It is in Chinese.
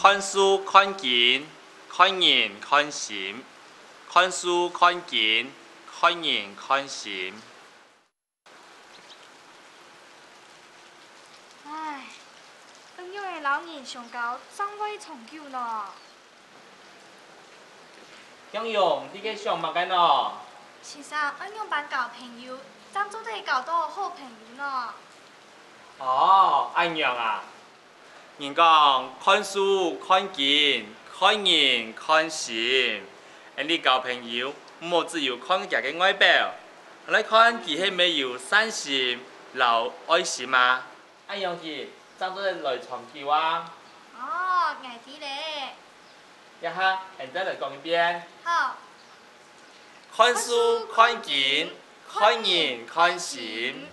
看樹看根，看人看心。看樹看根，看人看心。唉，恩用的老人上高，怎会长久呢？向勇，你嘅上班紧喏？其实恩用班交朋友，怎做得交到好朋友呢？哦，安样啊？人讲看樹看根，看人看心。你交朋友，唔好只有看人嘅外表，来看佢係咪有善心、有愛心啊？安樣佢怎做來長久啊？哦，愛知咧。一下，現在來講一遍。好。看樹看根，看人看心。